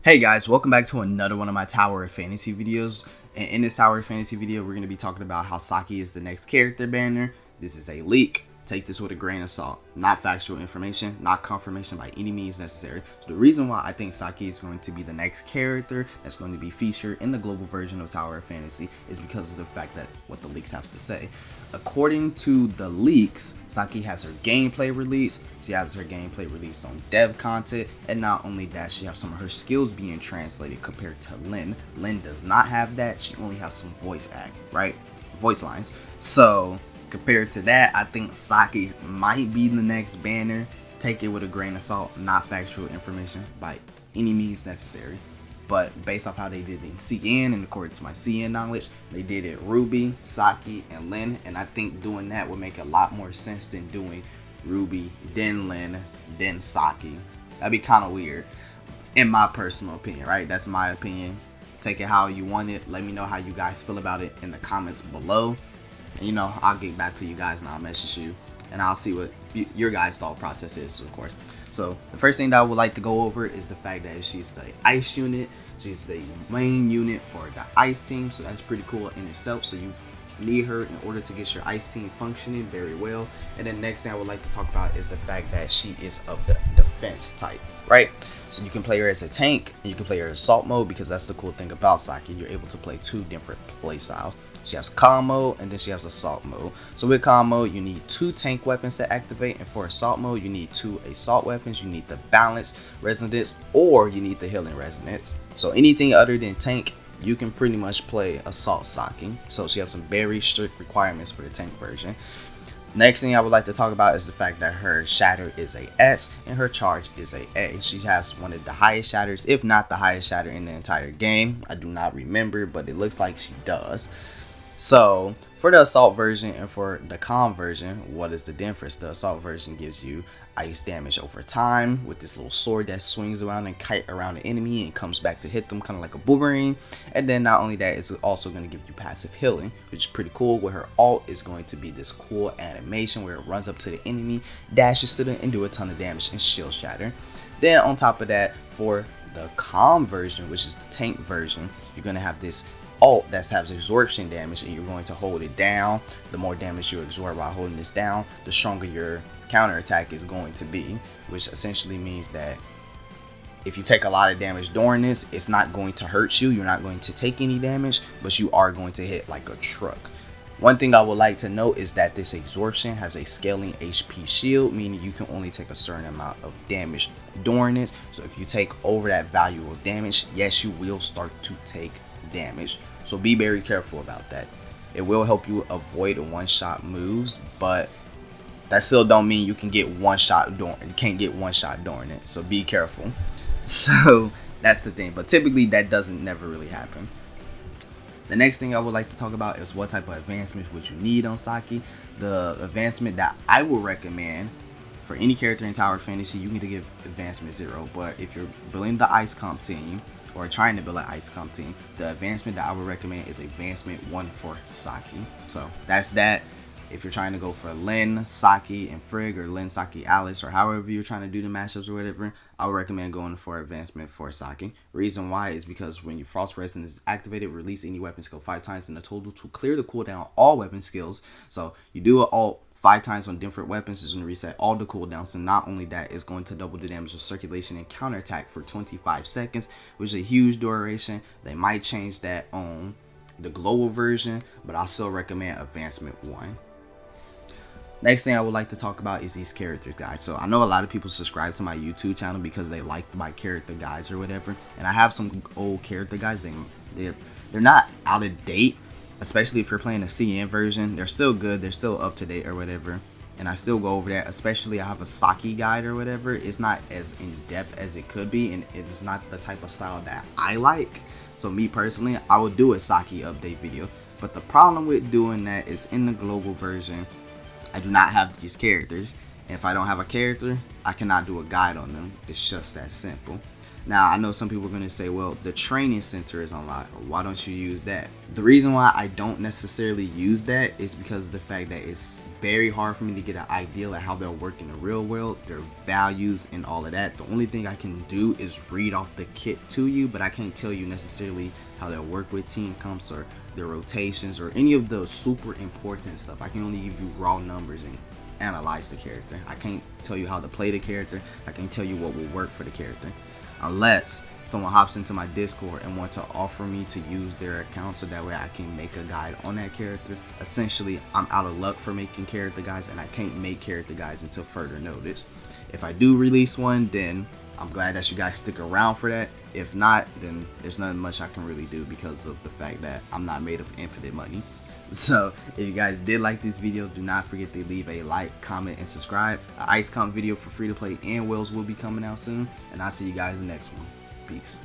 Hey guys, welcome back to another one of my Tower of Fantasy videos. And in this Tower of Fantasy video, we're going to be talking about how Saki is the next character banner. This is a leak. Take this with a grain of salt. Not factual information, not confirmation by any means necessary. So the reason why I think Saki is going to be the next character that's going to be featured in the global version of Tower of Fantasy is because of the fact that what the leaks have to say. According to the leaks, Saki has her gameplay released. She has her gameplay released on dev content, and not only that, she has some of her skills being translated compared to Lyn. Lyn does not have that. She only has some voice lines. So compared to that, I think Saki might be the next banner. Take it with a grain of salt, not factual information by any means necessary. But based off how they did in CN, and according to my CN knowledge, they did it Ruby, Saki, and Lyn. And I think doing that would make a lot more sense than doing Ruby, then Lyn, then Saki. That'd be kind of weird, in my personal opinion, right? That's my opinion. Take it how you want it. Let me know how you guys feel about it in the comments below. And, I'll get back to you guys and I'll message you. And I'll see what your guys' thought process is, of course. So the first thing that I would like to go over is the fact that she's the ice unit. She's the main unit for the ice team. So that's pretty cool in itself. So you need her in order to get your ice team functioning very well. And then next thing I would like to talk about is the fact that she is of the defense type, right? So you can play her as a tank and you can play her as assault mode, because that's the cool thing about Saki. You're able to play two different play styles. She has calm mode and then she has assault mode. So with calm mode, you need 2 tank weapons to activate, and for assault mode, you need 2 assault weapons. You need the balance resonance, or you need the healing resonance. So anything other than tank, you can pretty much play assault Saki. So she has some very strict requirements for the tank version. Next thing I would like to talk about is the fact that her shatter is a S and her charge is a A. She has one of the highest shatters, if not the highest shatter in the entire game. I do not remember, but it looks like she does. So for the assault version and for the calm version, what is the difference? The assault version gives you ice damage over time with this little sword that swings around and kite around the enemy and comes back to hit them, kind of like a boomerang. And then not only that, it's also going to give you passive healing, which is pretty cool. Where her ult is going to be this cool animation where it runs up to the enemy, dashes to them, and do a ton of damage and shield shatter. Then on top of that, for the calm version, which is the tank version, you're going to have this ult that has absorption damage, and you're going to hold it down. The more damage you absorb while holding this down, the stronger your counter attack is going to be, which essentially means that if you take a lot of damage during this, it's not going to hurt you. You're not going to take any damage, but you are going to hit like a truck. One thing I would like to note is that this absorption has a scaling HP shield, meaning you can only take a certain amount of damage during this. So if you take over that value of damage, yes, you will start to take damage. So be very careful about that. It will help you avoid one-shot moves, but that still don't mean you can get one shot during it. So be careful. So that's the thing. But typically that doesn't never really happen. The next thing I would like to talk about is what type of advancements would you need on Saki. The advancement that I would recommend for any character in Tower of Fantasy, you need to give advancement 0. But if you're building the ice comp team, or trying to build an ice comp team, the advancement that I would recommend is advancement 1 for Saki. So that's that. If you're trying to go for Lyn, Saki, and Frigg, or Lyn, Saki, Alice, or however you're trying to do the matchups or whatever, I would recommend going for advancement for Saki. Reason why is because when your Frost Resonance is activated, release any weapon skill 5 times in the total to clear the cooldown on all weapon skills. So you do it all 5 times on different weapons, is going to reset all the cooldowns. And not only that, it's going to double the damage of circulation and counterattack for 25 seconds, which is a huge duration. They might change that on the global version, but I still recommend advancement 1. Next thing I would like to talk about is these character guides. So I know a lot of people subscribe to my YouTube channel because they like my character guides or whatever, and I have some old character guides. They're not out of date, especially if you're playing a CN version. They're still good, they're still up to date or whatever, and I still go over that. Especially I have a Saki guide or whatever. It's not as in depth as it could be, and it's not the type of style that I like. So me personally, I would do a Saki update video, but the problem with doing that is in the global version, I do not have these characters. And if I don't have a character, I cannot do a guide on them. It's just that simple. Now, I know some people are going to say, well, the training center is online. Why don't you use that? The reason why I don't necessarily use that is because of the fact that it's very hard for me to get an idea of how they'll work in the real world, their values and all of that. The only thing I can do is read off the kit to you, but I can't tell you necessarily how they'll work with team comps or their rotations or any of the super important stuff. I can only give you raw numbers and analyze the character. I can't tell you how to play the character. I can't tell you what will work for the character, unless someone hops into my Discord and want to offer me to use their account so that way I can make a guide on that character. Essentially, I'm out of luck for making character guides, and I can't make character guides until further notice. If I do release one, then I'm glad that you guys stick around for that. If not, then there's nothing much I can really do because of the fact that I'm not made of infinite money. So if you guys did like this video, do not forget to leave a like, comment, and subscribe. An ice comp video for free to play and whales will be coming out soon, and I'll see you guys in the next one. Peace.